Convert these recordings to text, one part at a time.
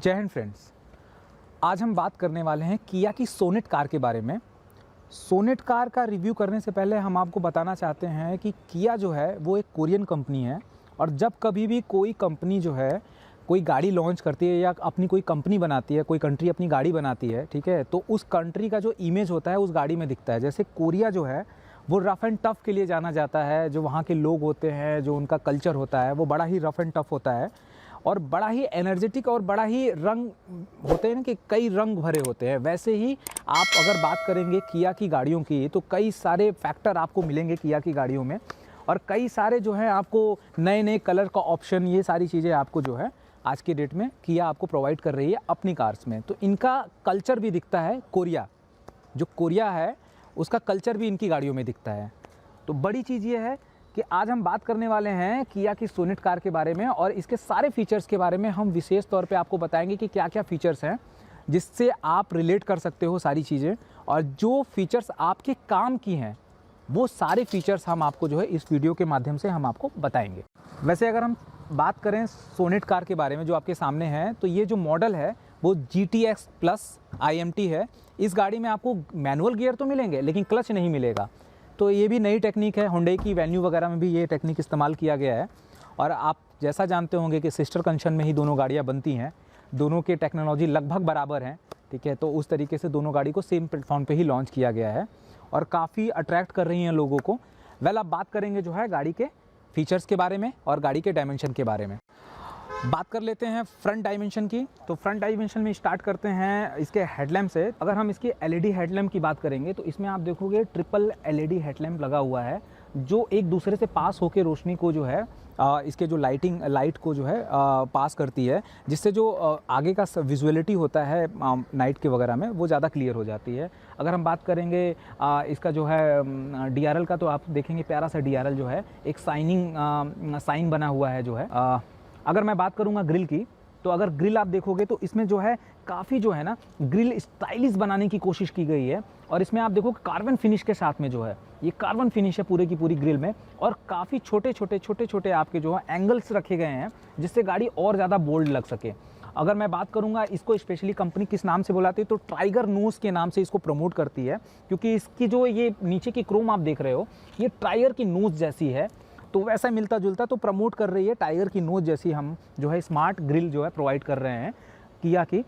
जय हिंद फ्रेंड्स। आज हम बात करने वाले हैं किया की सोनेट कार के बारे में। सोनेट कार का रिव्यू करने से पहले हम आपको बताना चाहते हैं कि किया जो है वो एक कोरियन कंपनी है और जब कभी भी कोई कंपनी जो है कोई गाड़ी लॉन्च करती है या अपनी कोई कंपनी बनाती है, कोई कंट्री अपनी गाड़ी बनाती है, ठीक है, तो उस कंट्री का जो इमेज होता है उस गाड़ी में दिखता है। जैसे कोरिया जो है वो रफ़ एंड टफ़ के लिए जाना जाता है। जो वहाँ के लोग होते हैं, जो उनका कल्चर होता है वो बड़ा ही रफ़ एंड टफ़ होता है और बड़ा ही एनर्जेटिक और बड़ा ही रंग होते हैं ना कि कई रंग भरे होते हैं। वैसे ही आप अगर बात करेंगे किया की गाड़ियों की तो कई सारे फैक्टर आपको मिलेंगे किया की गाड़ियों में और कई सारे जो है आपको नए नए कलर का ऑप्शन, ये सारी चीज़ें आपको जो है आज की डेट में किया आपको प्रोवाइड कर रही है अपनी कार्स में। तो इनका कल्चर भी दिखता है, कोरिया जो कोरिया है उसका कल्चर भी इनकी गाड़ियों में दिखता है। तो बड़ी चीज़ ये है कि आज हम बात करने वाले हैं किया की सोनेट कार के बारे में और इसके सारे फीचर्स के बारे में हम विशेष तौर पे आपको बताएंगे कि क्या क्या फीचर्स हैं जिससे आप रिलेट कर सकते हो सारी चीज़ें, और जो फीचर्स आपके काम की हैं वो सारे फीचर्स हम आपको जो है इस वीडियो के माध्यम से हम आपको बताएंगे। वैसे अगर हम बात करें सोनेट कार के बारे में जो आपके सामने है, तो ये जो मॉडल है वो GTX प्लस IMT है। इस गाड़ी में आपको मैनुअल गियर तो मिलेंगे लेकिन क्लच नहीं मिलेगा। तो ये भी नई टेक्निक है, हुंडई की वेन्यू वगैरह में भी ये टेक्निक इस्तेमाल किया गया है। और आप जैसा जानते होंगे कि सिस्टर कंसर्न में ही दोनों गाड़ियाँ बनती हैं, दोनों के टेक्नोलॉजी लगभग बराबर हैं, ठीक है। तो उस तरीके से दोनों गाड़ी को सेम प्लेटफॉर्म पे ही लॉन्च किया गया है और काफ़ी अट्रैक्ट कर रही हैं लोगों को। अब बात करेंगे जो है गाड़ी के फीचर्स के बारे में और गाड़ी के डायमेंशन के बारे में। बात कर लेते हैं फ्रंट डायमेंशन की। तो फ्रंट डायमेंशन में स्टार्ट करते हैं इसके हेडलैम्प से। अगर हम इसकी LED हेडलैम्प की बात करेंगे तो इसमें आप देखोगे ट्रिपल LED हेडलैम्प लगा हुआ है जो एक दूसरे से पास होकर रोशनी को जो है इसके जो लाइट को जो है पास करती है, जिससे जो आगे का विजुअलिटी होता है नाइट के वगैरह में वो ज़्यादा क्लियर हो जाती है। अगर हम बात करेंगे इसका जो है DRL का, तो आप देखेंगे प्यारा सा DRL जो है एक साइन बना हुआ है जो है। अगर मैं बात करूंगा ग्रिल की, तो अगर ग्रिल आप देखोगे तो इसमें जो है काफ़ी जो है ना ग्रिल स्टाइलिश बनाने की कोशिश की गई है और इसमें आप देखो कार्बन फिनिश के साथ में जो है ये कार्बन फिनिश है पूरे की पूरी ग्रिल में और काफ़ी छोटे छोटे आपके जो है एंगल्स रखे गए हैं जिससे गाड़ी और ज़्यादा बोल्ड लग सके। अगर मैं बात करूंगा इसको स्पेशली कंपनी किस नाम से बुलाती है, तो टाइगर नोज के नाम से इसको प्रमोट करती है, क्योंकि इसकी जो ये नीचे की क्रोम आप देख रहे हो ये टाइगर की नोज जैसी है, तो वैसा मिलता जुलता तो प्रमोट कर रही है टाइगर की नोज जैसी हम जो है स्मार्ट ग्रिल जो है प्रोवाइड कर रहे हैं किया की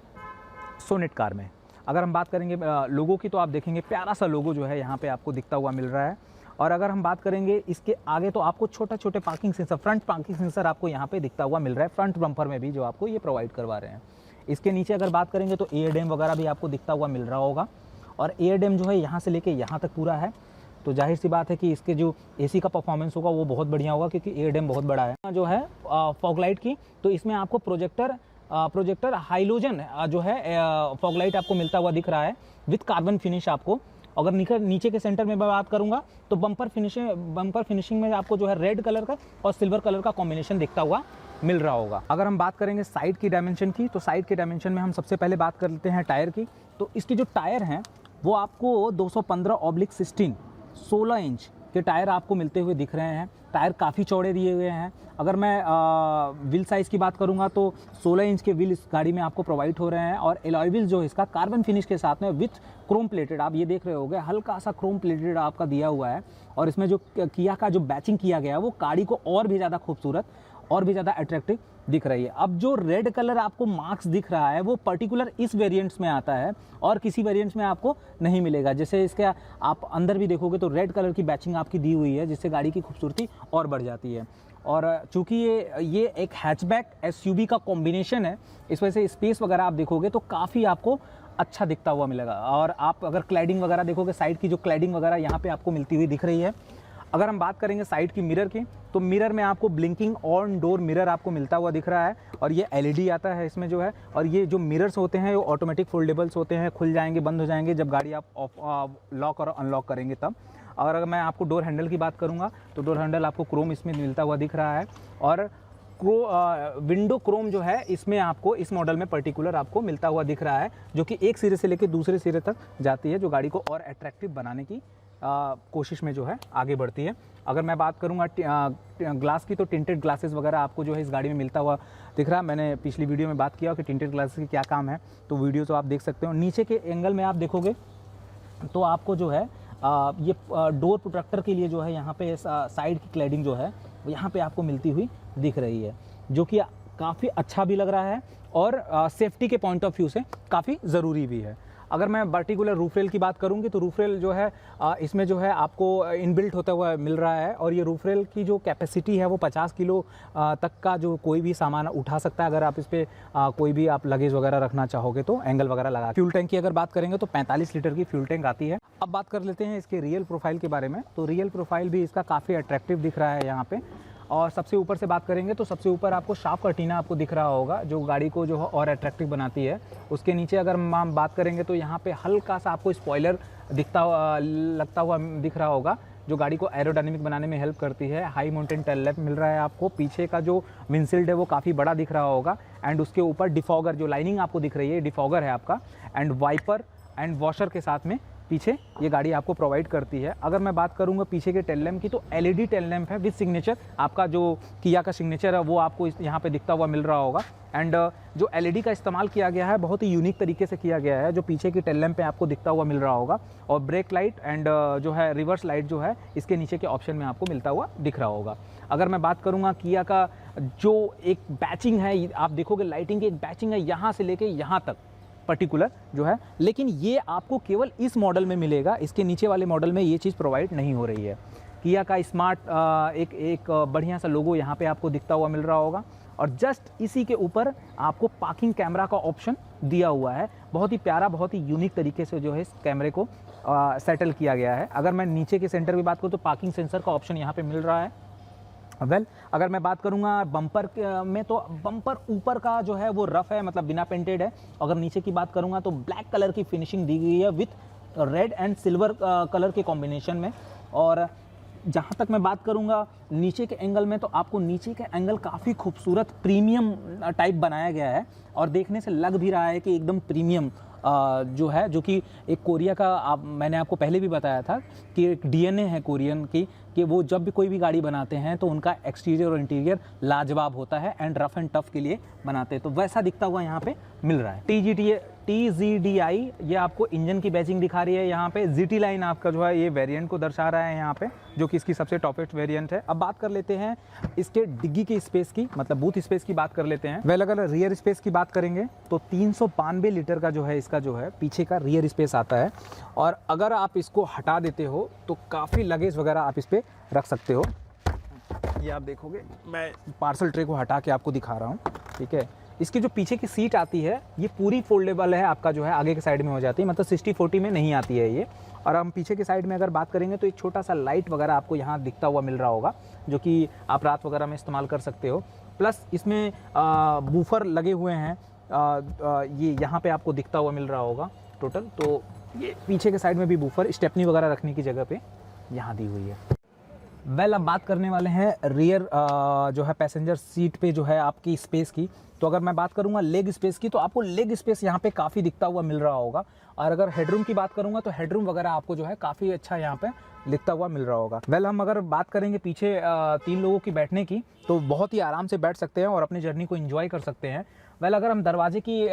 सोनेट कार में। अगर हम बात करेंगे लोगों की, तो आप देखेंगे प्यारा सा लोगो जो है यहाँ पे आपको दिखता हुआ मिल रहा है। और अगर हम बात करेंगे इसके आगे, तो आपको छोटे parking sensor, front parking sensor आपको यहाँ पे दिखता हुआ मिल रहा है फ्रंट बम्पर में भी, जो आपको ये प्रोवाइड करवा रहे हैं। इसके नीचे अगर बात करेंगे तो एयर डैम वगैरह भी आपको दिखता हुआ मिल रहा होगा और एयर डैम जो है यहाँ से लेके यहाँ तक पूरा है। तो जाहिर सी बात है कि इसके जो AC का परफॉर्मेंस होगा वो बहुत बढ़िया होगा, क्योंकि एयर डैम बहुत बड़ा है। जो है फॉग लाइट की, तो इसमें आपको प्रोजेक्टर हाइलोजन जो है फॉग लाइट आपको मिलता हुआ दिख रहा है विथ कार्बन फिनिश आपको। अगर नीचे के सेंटर में मैं बात करूंगा तो बम्पर फिनिशिंग में आपको जो है रेड कलर का और सिल्वर कलर का कॉम्बिनेशन दिखता हुआ मिल रहा होगा। अगर हम बात करेंगे साइड की डायमेंशन की, तो साइड के डायमेंशन में हम सबसे पहले बात कर लेते हैं टायर की। तो इसकी जो टायर हैं वो आपको 215/16 इंच के टायर आपको मिलते हुए दिख रहे हैं। टायर काफ़ी चौड़े दिए हुए हैं। अगर मैं व्हील साइज़ की बात करूंगा तो 16 इंच के व्हील इस गाड़ी में आपको प्रोवाइड हो रहे हैं और एलॉय व्हील जो है इसका कार्बन फिनिश के साथ में विथ क्रोम प्लेटेड, आप ये देख रहे होंगे हल्का सा क्रोम प्लेटेड आपका दिया हुआ है। और इसमें जो किया का जो बैचिंग किया गया है वो गाड़ी को और भी ज़्यादा खूबसूरत और भी ज़्यादा अट्रैक्टिव दिख रही है। अब जो रेड कलर आपको मार्क्स दिख रहा है वो पर्टिकुलर इस वेरिएंट्स में आता है और किसी वेरिएंट्स में आपको नहीं मिलेगा। जैसे इसके आप अंदर भी देखोगे तो रेड कलर की बैचिंग आपकी दी हुई है, जिससे गाड़ी की खूबसूरती और बढ़ जाती है। और चूंकि ये एक हैचबैक SUV का कॉम्बिनेशन है, इस वजह से स्पेस वगैरह आप देखोगे तो काफ़ी आपको अच्छा दिखता हुआ मिलेगा। और आप अगर क्लैडिंग वगैरह देखोगे, साइड की जो क्लैडिंग वगैरह यहाँ पे आपको मिलती हुई दिख रही है। अगर हम बात करेंगे साइड की मिरर की, तो मिरर में आपको ब्लिंकिंग ऑन डोर मिरर आपको मिलता हुआ दिख रहा है और ये LED आता है इसमें जो है। और ये जो मिरर्स होते हैं वो ऑटोमेटिक फोल्डेबल्स होते हैं, खुल जाएंगे बंद हो जाएंगे जब गाड़ी आप लॉक और अनलॉक करेंगे तब। और अगर मैं आपको डोर हैंडल की बात करूँगा तो डोर हैंडल आपको क्रोम इसमें मिलता हुआ दिख रहा है और विंडो क्रोम जो है इसमें आपको इस मॉडल में पर्टिकुलर आपको मिलता हुआ दिख रहा है, जो कि एक सिरे से लेकर दूसरे सिरे तक जाती है, जो गाड़ी को और अट्रैक्टिव बनाने की कोशिश में जो है आगे बढ़ती है। अगर मैं बात करूँगा ग्लास की, तो टिंटेड ग्लासेस वगैरह आपको जो है इस गाड़ी में मिलता हुआ दिख रहा है। मैंने पिछली वीडियो में बात किया कि टिंटेड ग्लासेस की क्या काम है, तो वीडियो तो आप देख सकते हो। नीचे के एंगल में आप देखोगे तो आपको जो है ये डोर प्रोटेक्टर के लिए जो है यहाँ पे साइड की क्लैडिंग जो है वो यहाँ पे आपको मिलती हुई दिख रही है, जो कि काफ़ी अच्छा भी लग रहा है और सेफ्टी के पॉइंट ऑफ व्यू से काफ़ी ज़रूरी भी है। अगर मैं पर्टिकुलर रूफ रेल की बात करूँगी तो रूफ रेल जो है इसमें जो है आपको इनबिल्ट होता हुआ मिल रहा है, और ये रूफ रेल की जो कैपेसिटी है वो 50 किलो तक का जो कोई भी सामान उठा सकता है। अगर आप इस पर कोई भी आप लगेज वगैरह रखना चाहोगे तो एंगल वगैरह लगा। फ्यूल टैंक की अगर बात करेंगे तो 45 लीटर की फ्यूल टैंक आती है। अब बात कर लेते हैं इसके रियल प्रोफाइल के बारे में। तो रियल प्रोफाइल भी इसका काफ़ी अट्रैक्टिव दिख रहा है यहाँ पे। और सबसे ऊपर से बात करेंगे तो सबसे ऊपर आपको शार्प कर्टीना आपको दिख रहा होगा, जो गाड़ी को जो है और अट्रैक्टिव बनाती है। उसके नीचे अगर हम बात करेंगे तो यहाँ पे हल्का सा आपको स्पॉइलर लगता हुआ दिख रहा होगा, जो गाड़ी को एरोडायनेमिक बनाने में हेल्प करती है। हाई माउंटेन टेल लैंप मिल रहा है आपको। पीछे का जो विंडशील्ड है वो काफ़ी बड़ा दिख रहा होगा, एंड उसके ऊपर डिफॉगर जो लाइनिंग आपको दिख रही है डिफॉगर है आपका, एंड वाइपर एंड वॉशर के साथ में पीछे ये गाड़ी आपको प्रोवाइड करती है। अगर मैं बात करूंगा पीछे के टेल लैंप की, तो एलईडी टेल लैंप है विद सिग्नेचर। आपका जो किया का सिग्नेचर है वो आपको यहाँ पे दिखता हुआ मिल रहा होगा। एंड जो एलईडी का इस्तेमाल किया गया है बहुत ही यूनिक तरीके से किया गया है, जो पीछे की टेल लैंप पे आपको दिखता हुआ मिल रहा होगा। और ब्रेक लाइट एंड जो है रिवर्स लाइट जो है इसके नीचे के ऑप्शन में आपको मिलता हुआ दिख रहा होगा। अगर मैं बात करूँगा किया का जो एक बैचिंग है, आप देखोगे लाइटिंग की एक बैचिंग है यहाँ से लेके यहाँ तक पर्टिकुलर जो है, लेकिन ये आपको केवल इस मॉडल में मिलेगा। इसके नीचे वाले मॉडल में ये चीज़ प्रोवाइड नहीं हो रही है। किया का स्मार्ट एक बढ़िया सा लोगो यहाँ पे आपको दिखता हुआ मिल रहा होगा, और जस्ट इसी के ऊपर आपको पार्किंग कैमरा का ऑप्शन दिया हुआ है। बहुत ही प्यारा, बहुत ही यूनिक तरीके से जो है इस कैमरे को सेटल किया गया है। अगर मैं नीचे के सेंटर की बात करूँ तो पार्किंग सेंसर का ऑप्शन यहाँ पे मिल रहा है। अगर मैं बात करूंगा बम्पर में, तो बम्पर ऊपर का जो है वो रफ है, मतलब बिना पेंटेड है। अगर नीचे की बात करूंगा तो ब्लैक कलर की फिनिशिंग दी गई है with red and silver colour के कॉम्बिनेशन में। और जहां तक मैं बात करूंगा नीचे के एंगल में, तो आपको नीचे का एंगल काफ़ी खूबसूरत प्रीमियम टाइप बनाया गया है, और देखने से लग भी रहा है कि एकदम प्रीमियम जो है, जो कि एक कोरिया का मैंने आपको पहले भी बताया था कि एक डीएनए है कोरियन की, कि वो जब भी कोई भी गाड़ी बनाते हैं तो उनका एक्सटीरियर और इंटीरियर लाजवाब होता है एंड रफ एंड टफ के लिए बनाते हैं। तो वैसा दिखता हुआ यहाँ पे मिल रहा है। TZDI ये आपको इंजन की बैचिंग दिखा रही है। यहाँ पे GT लाइन आपका जो है ये वेरिएंट को दर्शा रहा है यहाँ पे, जो कि इसकी सबसे टॉपेस्ट वेरिएंट है। अब बात कर लेते हैं इसके डिग्गी की स्पेस की, मतलब बूथ स्पेस की बात कर लेते हैं। अगर रियर स्पेस की बात करेंगे तो 392 लीटर का जो है इसका जो है पीछे का रियर स्पेस आता है, और अगर आप इसको हटा देते हो तो काफ़ी लगेज वगैरह आप इस पर रख सकते हो। ये आप देखोगे, मैं पार्सल ट्रे को हटा के आपको दिखा रहा हूँ, ठीक है। इसकी जो पीछे की सीट आती है ये पूरी फोल्डेबल है, आपका जो है आगे के साइड में हो जाती है, मतलब 60-40 में नहीं आती है ये। और हम पीछे के साइड में अगर बात करेंगे तो एक छोटा सा लाइट वगैरह आपको यहाँ दिखता हुआ मिल रहा होगा, जो कि आप रात वगैरह में इस्तेमाल कर सकते हो। प्लस इसमें बूफर लगे हुए हैं, ये यहाँ पे आपको दिखता हुआ मिल रहा होगा टोटल। तो ये पीछे के साइड में भी बूफर, स्टेपनी वगैरह रखने की जगह पे यहाँ दी हुई है। अब बात करने वाले हैं रियर जो है पैसेंजर सीट पे जो है आपकी स्पेस की। तो अगर मैं बात करूंगा लेग स्पेस की, तो आपको लेग स्पेस यहाँ पे काफ़ी दिखता हुआ मिल रहा होगा। और अगर हेडरूम की बात करूंगा तो हेडरूम वगैरह आपको जो है काफ़ी अच्छा यहाँ पे दिखता हुआ मिल रहा होगा। हम अगर बात करेंगे पीछे 3 लोगों की बैठने की, तो बहुत ही आराम से बैठ सकते हैं और अपनी जर्नी को एंजॉय कर सकते हैं। अगर हम दरवाजे की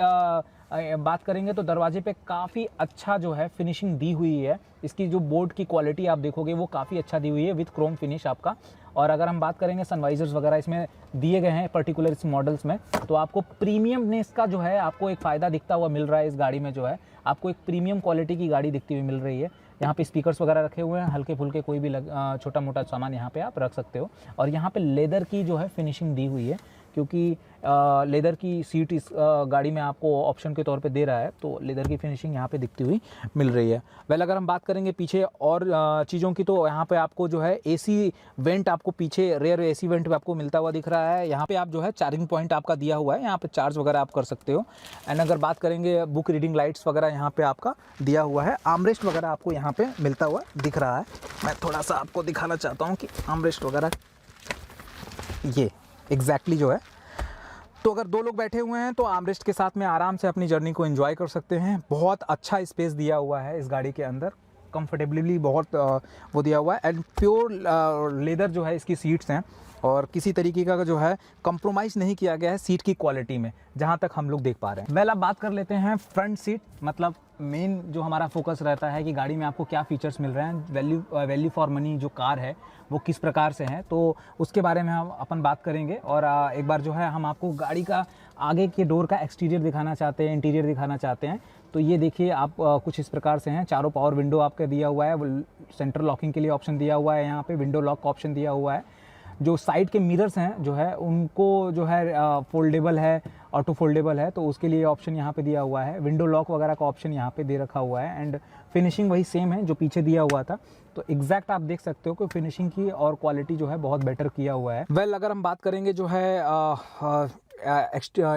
बात करेंगे तो दरवाजे पे काफ़ी अच्छा जो है फिनिशिंग दी हुई है। इसकी जो बोर्ड की क्वालिटी आप देखोगे वो काफ़ी अच्छा दी हुई है विथ क्रोम फिनिश आपका। और अगर हम बात करेंगे सनवाइजर्स वगैरह इसमें दिए गए हैं पर्टिकुलर इस मॉडल्स में, तो आपको प्रीमियमनेस का जो है आपको एक फ़ायदा दिखता हुआ मिल रहा है। इस गाड़ी में जो है आपको एक प्रीमियम क्वालिटी की गाड़ी दिखती हुई मिल रही है। यहाँ पे स्पीकर्स वगैरह रखे हुए हैं, हल्के फुल्के कोई भी छोटा मोटा सामान यहाँ पे आप रख सकते हो। और यहाँ पे लेदर की जो है फिनिशिंग दी हुई है, क्योंकि लेदर की सीट इस गाड़ी में आपको ऑप्शन के तौर पे दे रहा है, तो लेदर की फिनिशिंग यहाँ पे दिखती हुई मिल रही है। अगर हम बात करेंगे पीछे और चीज़ों की, तो यहाँ पे आपको जो है एसी वेंट आपको पीछे रेयर एसी वेंट पे आपको मिलता हुआ दिख रहा है। यहाँ पे आप जो है चार्जिंग पॉइंट आपका दिया हुआ है, यहाँ पे चार्ज वगैरह आप कर सकते हो। एंड अगर बात करेंगे बुक रीडिंग लाइट्स वगैरह यहाँ पे आपका दिया हुआ है। आर्मरेस्ट वगैरह आपको यहाँ पे मिलता हुआ दिख रहा है। मैं थोड़ा सा आपको दिखाना चाहता हूँ कि आर्मरेस्ट वगैरह ये एग्जैक्टली जो है, तो अगर 2 लोग बैठे हुए हैं तो आर्मरेस्ट के साथ में आराम से अपनी जर्नी को एंजॉय कर सकते हैं। बहुत अच्छा स्पेस दिया हुआ है इस गाड़ी के अंदर। कंफर्टेबली बहुत वो दिया हुआ है। एंड प्योर लेदर जो है इसकी सीट्स हैं और किसी तरीके का जो है कंप्रोमाइज़ नहीं किया गया है सीट की क्वालिटी में, जहाँ तक हम लोग देख पा रहे हैं। वेल, अब बात कर लेते हैं फ्रंट सीट, मतलब मेन जो हमारा फोकस रहता है कि गाड़ी में आपको क्या फीचर्स मिल रहे हैं, वैल्यू फॉर मनी जो कार है वो किस प्रकार से है, तो उसके बारे में हम अपन बात करेंगे। और एक बार जो है हम आपको गाड़ी का आगे के डोर का एक्सटीरियर दिखाना चाहते हैं, इंटीरियर दिखाना चाहते हैं। तो ये देखिए आप कुछ इस प्रकार से हैं। चारों पावर विंडो आपका दिया हुआ है, सेंटर लॉकिंग के लिए ऑप्शन दिया हुआ है, यहाँ पे विंडो लॉक का ऑप्शन दिया हुआ है। जो साइड के मिरर्स हैं जो है उनको जो है फोल्डेबल है, ऑटो फोल्डेबल है, तो उसके लिए ऑप्शन यहाँ पे दिया हुआ है। विंडो लॉक वगैरह का ऑप्शन यहाँ पे दे रखा हुआ है। एंड फिनिशिंग वही सेम है जो पीछे दिया हुआ था, तो एग्जैक्ट आप देख सकते हो कि फिनिशिंग की और क्वालिटी जो है बहुत बेटर किया हुआ है। वेल, अगर हम बात करेंगे जो है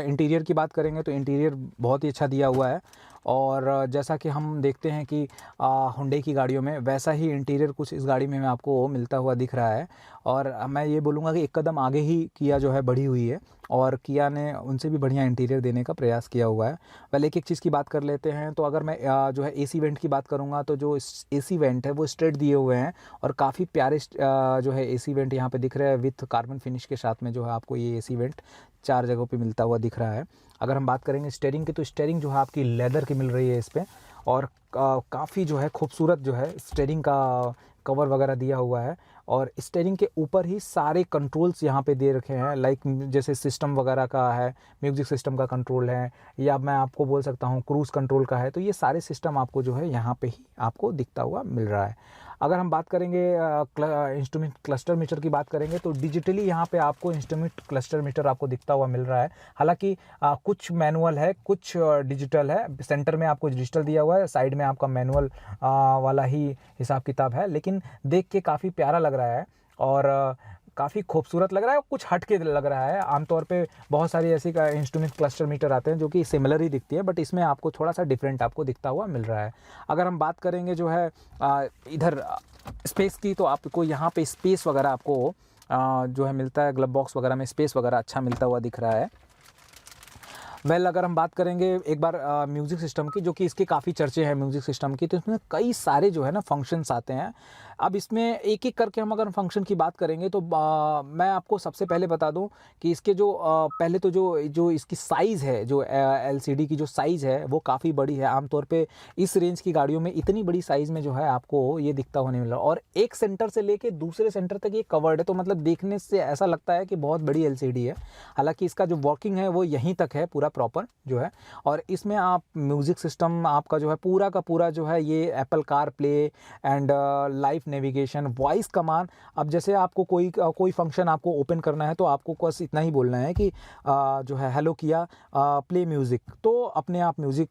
इंटीरियर की बात करेंगे तो इंटीरियर बहुत ही अच्छा दिया हुआ है। और जैसा कि हम देखते हैं कि हुंडई की गाड़ियों में वैसा ही इंटीरियर कुछ इस गाड़ी में आपको मिलता हुआ दिख रहा है। और मैं ये बोलूँगा कि एक कदम आगे ही किया जो है बढ़ी हुई है और किया ने उनसे भी बढ़िया इंटीरियर देने का प्रयास किया हुआ है। पहले एक चीज़ की बात कर लेते हैं। तो अगर मैं जो है एसी वेंट की बात करूँगा तो जो एसी वेंट है वो स्ट्रेट दिए हुए हैं और काफ़ी प्यारे जो है एसी वेंट यहाँ पे दिख रहे हैं विथ कार्बन फिनिश के साथ में जो है आपको ये एसी वेंट 4 जगहों पे मिलता हुआ दिख रहा है। अगर हम बात करेंगे स्टीयरिंग की तो स्टीयरिंग जो है आपकी लेदर की मिल रही है इस पर और काफ़ी जो है खूबसूरत जो है स्टीयरिंग का कवर वगैरह दिया हुआ है। और स्टीयरिंग के ऊपर ही सारे कंट्रोल्स यहाँ पे दे रखे हैं, लाइक जैसे सिस्टम वगैरह का है, म्यूजिक सिस्टम का कंट्रोल है, या मैं आपको बोल सकता हूँ क्रूज़ कंट्रोल का है। तो ये सारे सिस्टम आपको जो है यहाँ पे ही आपको दिखता हुआ मिल रहा है। अगर हम बात करेंगे इंस्ट्रूमेंट क्लस्टर मीटर की बात करेंगे तो डिजिटली यहाँ पे आपको इंस्ट्रूमेंट क्लस्टर मीटर आपको दिखता हुआ मिल रहा है। हालांकि कुछ मैनुअल है, कुछ डिजिटल है। सेंटर में आपको डिजिटल दिया हुआ है, साइड में आपका मैनुअल वाला ही हिसाब किताब है, लेकिन देख के काफ़ी प्यारा लग रहा है और काफ़ी खूबसूरत लग रहा है, कुछ हट के लग रहा है। आमतौर पे बहुत सारी ऐसी इंस्ट्रूमेंट क्लस्टर मीटर आते हैं जो कि सिमिलर ही दिखती है, बट इसमें आपको थोड़ा सा डिफरेंट आपको दिखता हुआ मिल रहा है। अगर हम बात करेंगे जो है इधर स्पेस की, तो आपको यहाँ पे स्पेस वगैरह आपको जो है मिलता है, ग्लव बॉक्स वगैरह में स्पेस वगैरह अच्छा मिलता हुआ दिख रहा है। वेल, अगर हम बात करेंगे एक बार म्यूज़िक सिस्टम की, जो कि इसके काफ़ी चर्चे हैं म्यूज़िक सिस्टम की, तो इसमें कई सारे जो है ना फंक्शंस आते हैं। अब इसमें एक एक करके हम अगर फंक्शन की बात करेंगे तो मैं आपको सबसे पहले बता दूं कि इसके जो पहले तो जो इसकी साइज़ है, जो LCD की जो साइज़ है वो काफ़ी बड़ी है। आमतौर पे इस रेंज की गाड़ियों में इतनी बड़ी साइज़ में जो है आपको ये दिखता हुआ नहीं मिल रहा, और एक सेंटर से लेके दूसरे सेंटर तक ये कवर्ड है, तो मतलब देखने से ऐसा लगता है कि बहुत बड़ी LCD है। हालाँकि इसका जो वर्किंग है वो यहीं तक है पूरा प्रॉपर जो है। और इसमें आप म्यूज़िक सिस्टम आपका जो है पूरा का पूरा जो है ये Apple car play and live navigation, voice command. अब जैसे आपको कोई फंक्शन आपको ओपन करना है तो आपको बस इतना ही बोलना है कि जो है हेलो किया प्ले म्यूज़िक, तो अपने आप म्यूज़िक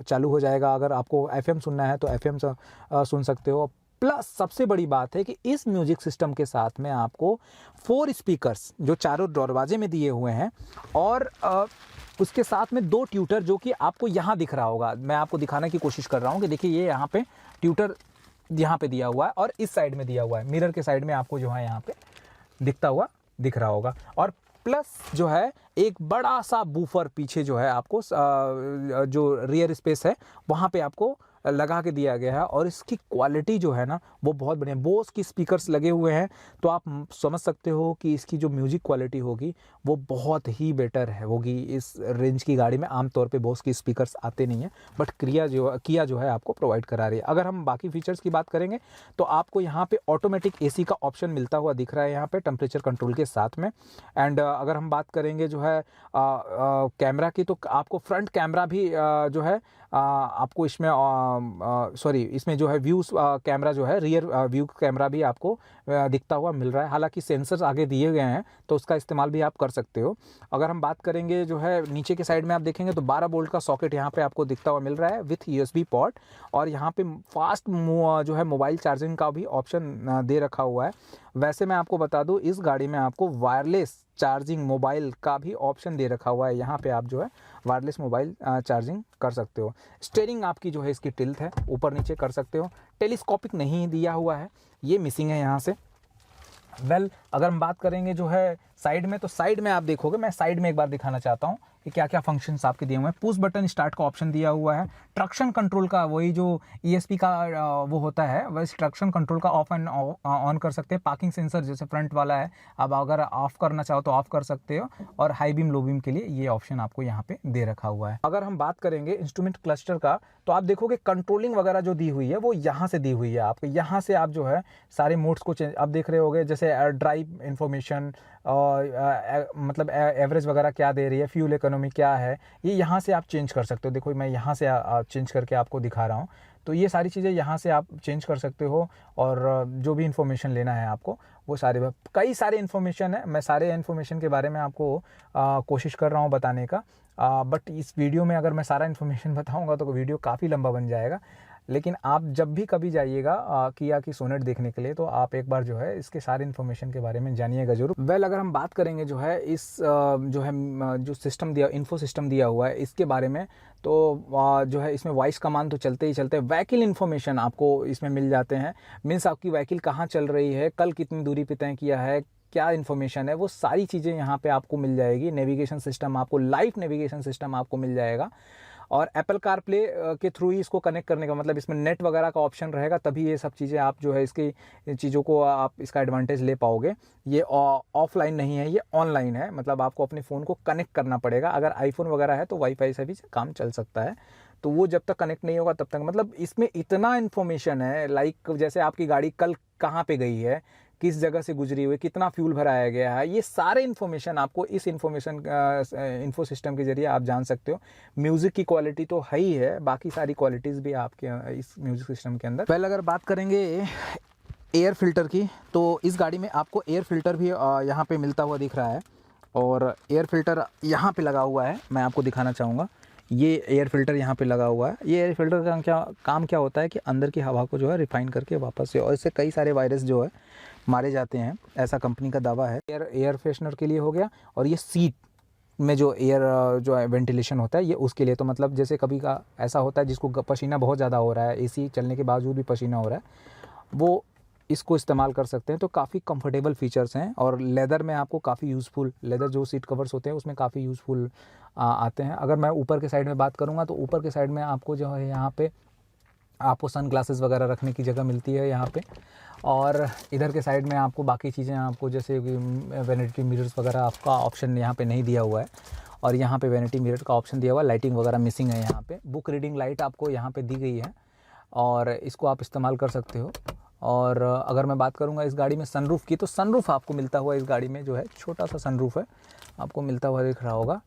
चालू हो जाएगा। अगर आपको FM सुनना है तो FM सुन सकते हो। प्लस सबसे बड़ी बात है कि इस म्यूजिक सिस्टम के साथ में आपको 4 स्पीकर्स जो चारों दरवाजे में दिए हुए हैं और उसके साथ में 2 ट्यूटर जो कि आपको यहाँ दिख रहा होगा। मैं आपको दिखाने की कोशिश कर रहा हूँ कि देखिए ये यहाँ पे ट्यूटर यहाँ पे दिया हुआ है और इस साइड में दिया हुआ है, मिरर के साइड में आपको जो है यहाँ पे दिखता हुआ दिख रहा होगा। और प्लस जो है एक बड़ा सा बूफर पीछे जो है आपको जो रियर स्पेस है वहाँ पे आपको लगा के दिया गया है। और इसकी क्वालिटी जो है ना वो बहुत बढ़िया, बोस की स्पीकर्स लगे हुए हैं, तो आप समझ सकते हो कि इसकी जो म्यूज़िक क्वालिटी होगी वो बहुत ही बेटर है होगी। इस रेंज की गाड़ी में आमतौर पे बोस की स्पीकर्स आते नहीं हैं, बट किया जो है आपको प्रोवाइड करा रही है। अगर हम बाकी फीचर्स की बात करेंगे तो आपको यहाँ पे ऑटोमेटिक AC का ऑप्शन मिलता हुआ दिख रहा है यहाँ पे टेम्परेचर कंट्रोल के साथ में। एंड अगर हम बात करेंगे जो है कैमरा की, तो आपको फ्रंट कैमरा भी जो है आपको इसमें इसमें जो है व्यूज़ कैमरा जो है रियर व्यू कैमरा भी आपको दिखता हुआ मिल रहा है। हालांकि सेंसर्स आगे दिए गए हैं तो उसका इस्तेमाल भी आप कर सकते हो। अगर हम बात करेंगे जो है नीचे के साइड में आप देखेंगे तो 12 वोल्ट का सॉकेट यहाँ पे आपको दिखता हुआ मिल रहा है विथ USB पोर्ट, और यहाँ पे फास्ट जो है मोबाइल चार्जिंग का भी ऑप्शन दे रखा हुआ है। वैसे मैं आपको बता दूं इस गाड़ी में आपको वायरलेस चार्जिंग मोबाइल का भी ऑप्शन दे रखा हुआ है। यहाँ पे आप जो है वायरलेस मोबाइल चार्जिंग कर सकते हो। स्टीयरिंग आपकी जो है इसकी टिल्ट है, ऊपर नीचे कर सकते हो। टेलीस्कोपिक नहीं दिया हुआ है, ये मिसिंग है यहाँ से। वेल, अगर हम बात करेंगे जो है साइड में, तो साइड में आप देखोगे, मैं साइड में एक बार दिखाना चाहता हूँ कि क्या क्या फंक्शंस आपके दिए हुए हैं। पुश बटन स्टार्ट का ऑप्शन दिया हुआ है। ट्रैक्शन कंट्रोल का वही जो ESP का वो होता है, वैसे ट्रैक्शन कंट्रोल का ऑफ एंड ऑन कर सकते हैं। पार्किंग सेंसर जैसे फ्रंट वाला है, अब अगर ऑफ करना चाहो तो ऑफ कर सकते हो। और हाई बीम लो बीम के लिए ये ऑप्शन आपको यहाँ पे दे रखा हुआ है। अगर हम बात करेंगे इंस्ट्रूमेंट क्लस्टर का, तो आप देखोगे कंट्रोलिंग वगैरह जो दी हुई है वो यहाँ से दी हुई है। आपको यहाँ से आप जो है सारे मोड्स को चेंज, आप देख रहे होगे जैसे ड्राइव इन्फॉर्मेशन और मतलब एवरेज वगैरह क्या दे रही है, फ्यूल इकोनॉमी क्या है, ये यहाँ से आप चेंज कर सकते हो। देखो मैं यहाँ से चेंज करके आपको दिखा रहा हूँ। तो ये सारी चीज़ें यहाँ से आप चेंज कर सकते हो। और जो भी इन्फॉर्मेशन लेना है आपको वो सारे, कई सारे इन्फॉर्मेशन है। मैं सारे इन्फॉर्मेशन के बारे में आपको कोशिश कर रहा हूँ बताने का, बट इस वीडियो में अगर मैं सारा इन्फॉर्मेशन बताऊँगा तो वीडियो काफ़ी लंबा बन जाएगा। लेकिन आप जब भी कभी जाइएगा किया की सोनेट देखने के लिए, तो आप एक बार जो है इसके सारे इन्फॉर्मेशन के बारे में जानिएगा जरूर। अगर हम बात करेंगे जो है इस जो सिस्टम दिया, इन्फो सिस्टम दिया हुआ है इसके बारे में, तो जो है इसमें वॉइस कमांड तो चलते ही चलते हैं। व्हीकल इन्फॉर्मेशन आपको इसमें मिल जाते हैं, मीन्स आपकी व्हीकल कहाँ चल रही है, कल कितनी दूरी पे तय किया है, क्या इन्फॉर्मेशन है, वो सारी चीज़ें यहाँ पे आपको मिल जाएगी। नेविगेशन सिस्टम आपको, लाइव नेविगेशन सिस्टम आपको मिल जाएगा। और एप्पल कारप्ले के थ्रू ही इसको कनेक्ट करने का, मतलब इसमें नेट वगैरह का ऑप्शन रहेगा, तभी ये सब चीज़ें आप जो है इसकी चीज़ों को आप इसका एडवांटेज ले पाओगे। ये ऑफलाइन नहीं है, ये ऑनलाइन है, मतलब आपको अपने फ़ोन को कनेक्ट करना पड़ेगा। अगर आईफोन वगैरह है तो वाईफाई से भी काम चल सकता है, तो वो जब तक कनेक्ट नहीं होगा तब तक, मतलब इसमें इतना इन्फॉर्मेशन है। लाइक जैसे आपकी गाड़ी कल कहाँ पे गई है, किस जगह से गुजरी हुई, कितना फ्यूल भराया गया है, ये सारे इन्फॉर्मेशन आपको इस इन्फॉर्मेशन इन्फो सिस्टम के जरिए आप जान सकते हो। म्यूज़िक की क्वालिटी तो है ही है, बाकी सारी क्वालिटीज़ भी आपके इस म्यूज़िक सिस्टम के अंदर। पहले अगर बात करेंगे एयर फिल्टर की, तो इस गाड़ी में आपको एयर फिल्टर भी यहाँ पे मिलता हुआ दिख रहा है। और एयर फिल्टर यहाँ पे लगा हुआ है, मैं आपको दिखाना चाहूँगा। ये एयर फिल्टर यहाँ पे लगा हुआ है। ये एयर फिल्टर का काम क्या होता है कि अंदर की हवा को जो है रिफाइन करके वापस से, और इससे कई सारे वायरस जो है मारे जाते हैं, ऐसा कंपनी का दावा है। एयर फ्रेशनर के लिए हो गया, और ये सीट में जो एयर जो है वेंटिलेशन होता है ये उसके लिए। तो मतलब जैसे कभी का ऐसा होता है जिसको पसीना बहुत ज़्यादा हो रहा है, AC चलने के बावजूद भी पसीना हो रहा है, वो इसको इस्तेमाल कर सकते हैं। तो काफ़ी कंफर्टेबल फीचर्स हैं। और लेदर में आपको काफ़ी यूज़फुल, लेदर जो सीट कवर्स होते हैं उसमें काफ़ी यूज़फुल आते हैं। अगर मैं ऊपर के साइड में बात करूँगा तो ऊपर के साइड में आपको जो है यहाँ पे आपको सन ग्लासेस वगैरह रखने की जगह मिलती है यहाँ पे। और इधर के साइड में आपको बाकी चीज़ें आपको जैसे वैनिटी मिरर्स वगैरह आपका ऑप्शन यहाँ पे नहीं दिया हुआ है, और यहाँ पे वैनिटी मिरर का ऑप्शन दिया हुआ है। लाइटिंग वगैरह मिसिंग है यहाँ पे। बुक रीडिंग लाइट आपको यहाँ पे दी गई है, और इसको आप इस्तेमाल कर सकते हो। और अगर मैं बात करूँगा इस गाड़ी में सनरूफ़ की, तो सनरूफ़ आपको मिलता हुआ इस गाड़ी में जो है छोटा सा सनरूफ़ है, आपको मिलता हुआ दिख रहा होगा।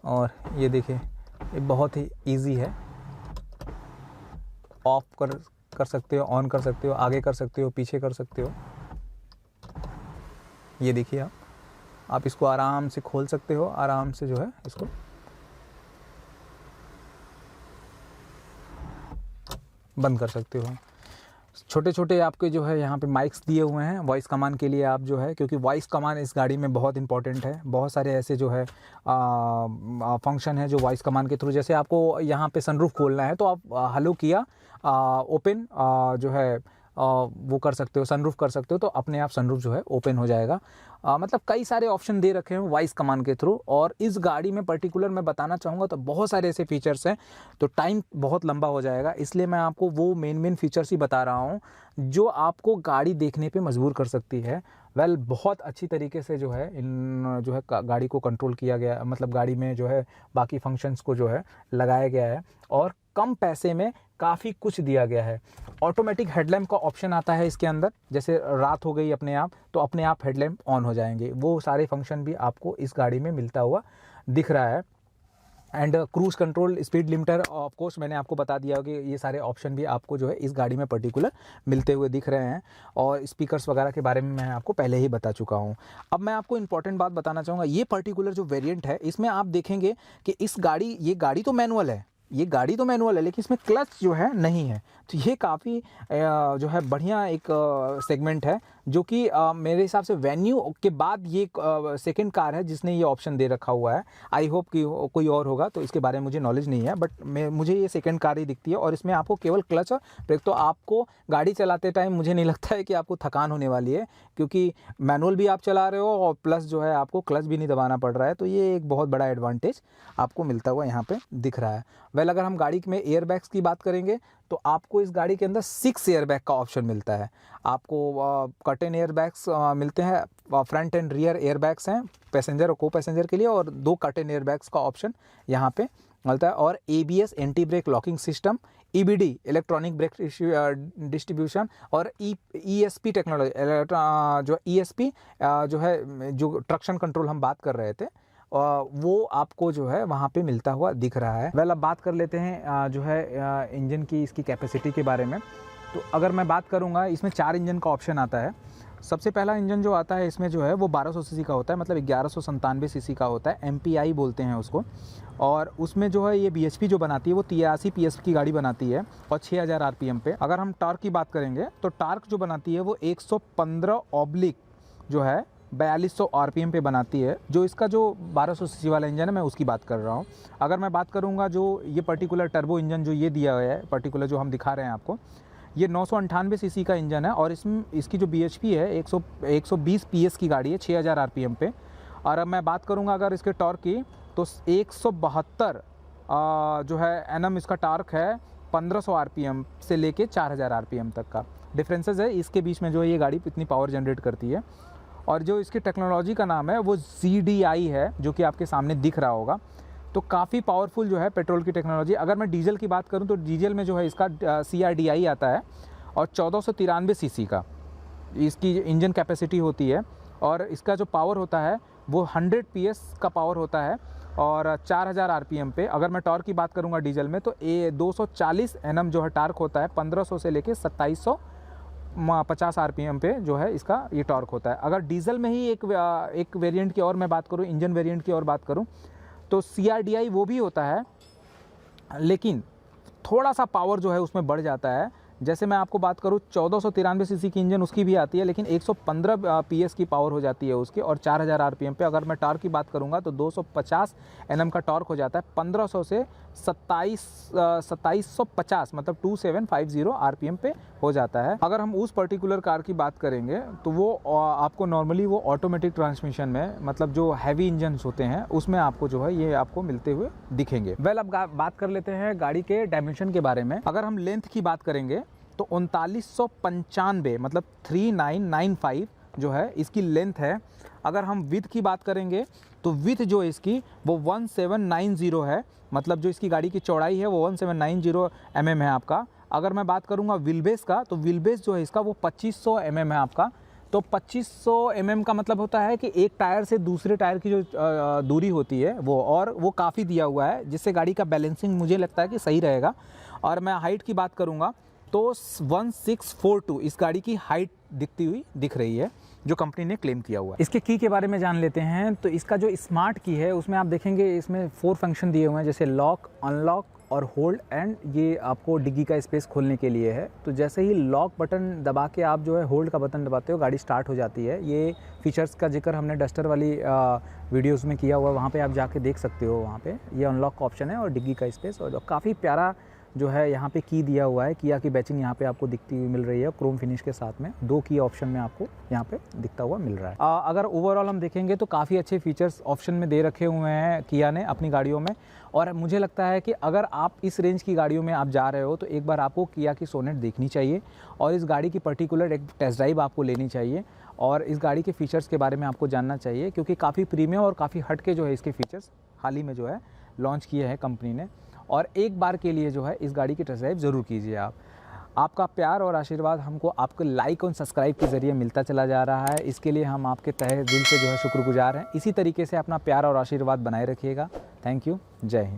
और ये देखिए, ये बहुत ही ईजी है, ऑफ कर सकते हो, ऑन कर सकते हो, आगे कर सकते हो, पीछे कर सकते हो। ये देखिए आप इसको आराम से खोल सकते हो, आराम से जो है इसको बंद कर सकते हो। छोटे छोटे आपके जो है यहाँ पे माइक्स दिए हुए हैं वॉइस कमांड के लिए, आप जो है, क्योंकि वॉइस कमांड इस गाड़ी में बहुत इंपॉर्टेंट है। बहुत सारे ऐसे जो है फंक्शन है जो वॉइस कमांड के थ्रू, जैसे आपको यहाँ पे सनरूफ खोलना है तो आप हेलो किया ओपन जो है वो कर सकते हो, सनरूफ कर सकते हो, तो अपने आप सनरूफ जो है ओपन हो जाएगा। मतलब कई सारे ऑप्शन दे रखे हैं वॉइस कमांड के थ्रू। और इस गाड़ी में पर्टिकुलर मैं बताना चाहूँगा तो बहुत सारे ऐसे फीचर्स हैं, तो टाइम बहुत लंबा हो जाएगा, इसलिए मैं आपको वो मेन फीचर्स ही बता रहा हूँ जो आपको गाड़ी देखने पे मजबूर कर सकती है। बहुत अच्छी तरीके से जो है इन जो है गाड़ी को कंट्रोल किया गया, मतलब गाड़ी में जो है बाकी फंक्शंस को जो है लगाया गया है, और कम पैसे में काफ़ी कुछ दिया गया है। ऑटोमेटिक हेडलैम्प का ऑप्शन आता है इसके अंदर, जैसे रात हो गई अपने आप तो अपने आप हेडलैम्प ऑन हो जाएंगे, वो सारे फंक्शन भी आपको इस गाड़ी में मिलता हुआ दिख रहा है। And cruise control, speed limiter, of course मैंने आपको बता दिया कि ये सारे ऑप्शन भी आपको जो है इस गाड़ी में पर्टिकुलर मिलते हुए दिख रहे हैं। और स्पीकर्स वगैरह के बारे में मैं आपको पहले ही बता चुका हूँ। अब मैं आपको इंपॉर्टेंट बात बताना चाहूँगा, ये पर्टिकुलर जो वेरिएंट है इसमें आप देखेंगे कि ये गाड़ी तो मैनुअल है, ये गाड़ी तो मैनुअल है लेकिन इसमें क्लच जो है नहीं है। तो ये काफ़ी जो है बढ़िया एक सेगमेंट है, जो कि मेरे हिसाब से वेन्यू के बाद ये सेकंड कार है जिसने ये ऑप्शन दे रखा हुआ है। आई होप कि कोई और होगा, तो इसके बारे में मुझे नॉलेज नहीं है, बट मुझे ये सेकंड कार ही दिखती है। और इसमें आपको केवल क्लच और ब्रेक, तो आपको गाड़ी चलाते टाइम मुझे नहीं लगता है कि आपको थकान होने वाली है, क्योंकि मैनुअल भी आप चला रहे हो और प्लस जो है आपको क्लच भी नहीं दबाना पड़ रहा है। तो ये एक बहुत बड़ा एडवांटेज आपको मिलता हुआ यहाँ पे दिख रहा है। वेल, अगर हम गाड़ी में एयर बैग्स की बात करेंगे तो आपको इस गाड़ी के अंदर 6 एयर बैग का ऑप्शन मिलता है। आपको कर्टेन एयर बैग्स मिलते हैं, front and rear air bags हैं पैसेंजर और को पैसेंजर के लिए, और 2 कर्टेन एयर बैग्स का ऑप्शन यहाँ पे मिलता है। और ABS anti brake locking system, EBD electronic brake distribution, और ESP टेक्नोलॉजी, जो ESP जो है, जो ट्रक्शन कंट्रोल हम बात कर रहे थे, वो आपको जो है वहाँ पे मिलता हुआ दिख रहा है। वेल, अब बात कर लेते हैं जो है इंजन की, इसकी कैपेसिटी के बारे में। तो अगर मैं बात करूँगा, इसमें 4 इंजन का ऑप्शन आता है। सबसे पहला इंजन जो आता है इसमें जो है वो 1200 सीसी का होता है, मतलब 1197 सीसी का होता है, MPI बोलते हैं उसको। और उसमें जो है ये BHP जो बनाती है वो 83 PS की गाड़ी बनाती है और 6000 RPM पे। अगर हम टॉर्क की बात करेंगे तो टॉर्क जो बनाती है वो 115 ऑब्लिक जो है 4200 RPM पे बनाती है। जो इसका जो 1200 सीसी वाला इंजन है, मैं उसकी बात कर रहा हूँ। अगर मैं बात करूँगा जो ये पर्टिकुलर टर्बो इंजन जो ये दिया गया है, पर्टिकुलर जो हम दिखा रहे हैं आपको, ये 998 सीसी का इंजन है और इसकी जो BHP है 120 PS की गाड़ी है 6000 RPM पे। और अब मैं बात करूँगा अगर इसके टॉर्क की, तो 172 जो है NM इसका टॉर्क है 1500 RPM से लेके 4000 RPM तक का डिफरेंसेस है इसके बीच में, जो है ये गाड़ी इतनी पावर जनरेट करती है। और जो इसकी टेक्नोलॉजी का नाम है वो ZDI है, जो कि आपके सामने दिख रहा होगा। तो काफ़ी पावरफुल जो है पेट्रोल की टेक्नोलॉजी। अगर मैं डीजल की बात करूं तो डीजल में जो है इसका CRDI आता है और 1493 सीसी का इसकी इंजन कैपेसिटी होती है। और इसका जो पावर होता है वो 100 PS का पावर होता है और 4000 RPM पे। अगर मैं टॉर्क की बात करूंगा डीजल में तो 240 NM जो है टॉर्क होता है, 1500 से लेके 2750 RPM पे जो है इसका ये टॉर्क होता है। अगर डीजल में ही एक वेरिएंट की और मैं बात करूँ, इंजन वेरिएंट की और बात करूँ, तो CRDI वो भी होता है, लेकिन थोड़ा सा पावर जो है उसमें बढ़ जाता है। जैसे मैं आपको बात करूँ 1493 सीसी की इंजन उसकी भी आती है, लेकिन 115 PS की पावर हो जाती है उसकी और 4000 RPM पे। अगर मैं टॉर्क की बात करूँगा तो 250 NM का टॉर्क हो जाता है, 1500 से 2750 मतलब 2750 RPM पे हो जाता है। अगर हम उस पर्टिकुलर कार की बात करेंगे तो वो आपको नॉर्मली वो ऑटोमेटिक ट्रांसमिशन में, मतलब जो हैवी इंजन्स होते हैं उसमें आपको जो है ये आपको मिलते हुए दिखेंगे। वेल, अब बात कर लेते हैं गाड़ी के डायमेंशन के बारे में। अगर हम लेंथ की बात करेंगे तो 3995 मतलब 3995 जो है इसकी लेंथ है। अगर हम विड्थ की बात करेंगे तो विड्थ जो है इसकी वो 1790 है, मतलब जो इसकी गाड़ी की चौड़ाई है वो 1790 mm है आपका। अगर मैं बात करूंगा व्हील बेस का, तो व्हील बेस जो है इसका वो 2500 mm है आपका। तो 2500 mm का मतलब होता है कि एक टायर से दूसरे टायर की जो दूरी होती है वो काफ़ी दिया हुआ है, जिससे गाड़ी का बैलेंसिंग मुझे लगता है कि सही रहेगा। और मैं हाइट की बात करूँगा तो 1642 इस गाड़ी की हाइट दिख रही है, जो कंपनी ने क्लेम किया हुआ है। इसके की के बारे में जान लेते हैं। तो इसका जो स्मार्ट की है उसमें आप देखेंगे इसमें 4 फंक्शन दिए हुए हैं, जैसे लॉक, अनलॉक और होल्ड, एंड ये आपको डिग्गी का स्पेस खोलने के लिए है। तो जैसे ही लॉक बटन दबा के आप जो है होल्ड का बटन दबाते हो, गाड़ी स्टार्ट हो जाती है। ये फीचर्स का जिक्र हमने डस्टर वाली वीडियोस में किया हुआ है, वहाँ पे आप जाके देख सकते हो। वहाँ पे ये अनलॉक का ऑप्शन है और डिग्गी का स्पेस, और काफ़ी प्यारा जो है यहाँ पे की दिया हुआ है। किया की बैचिंग यहाँ पे आपको दिखती हुई मिल रही है क्रोम फिनिश के साथ में। 2 की ऑप्शन में आपको यहाँ पे दिखता हुआ मिल रहा है। अगर ओवरऑल हम देखेंगे तो काफ़ी अच्छे फीचर्स ऑप्शन में दे रखे हुए हैं किया ने अपनी गाड़ियों में। और मुझे लगता है कि अगर आप इस रेंज की गाड़ियों में आप जा रहे हो तो एक बार आपको किया की सोनेट देखनी चाहिए और इस गाड़ी की पर्टिकुलर एक टेस्ट ड्राइव आपको लेनी चाहिए और इस गाड़ी के फीचर्स के बारे में आपको जानना चाहिए, क्योंकि काफ़ी प्रीमियम और काफ़ी हट के जो है इसके फीचर्स हाल ही में जो है लॉन्च किए हैं कंपनी ने। और एक बार के लिए जो है इस गाड़ी की टेस्ट ड्राइव ज़रूर कीजिए आप। आपका प्यार और आशीर्वाद हमको आपके लाइक और सब्सक्राइब के ज़रिए मिलता चला जा रहा है, इसके लिए हम आपके तहे दिल से जो है शुक्रगुजार हैं। इसी तरीके से अपना प्यार और आशीर्वाद बनाए रखिएगा। Thank you. जय हिंद।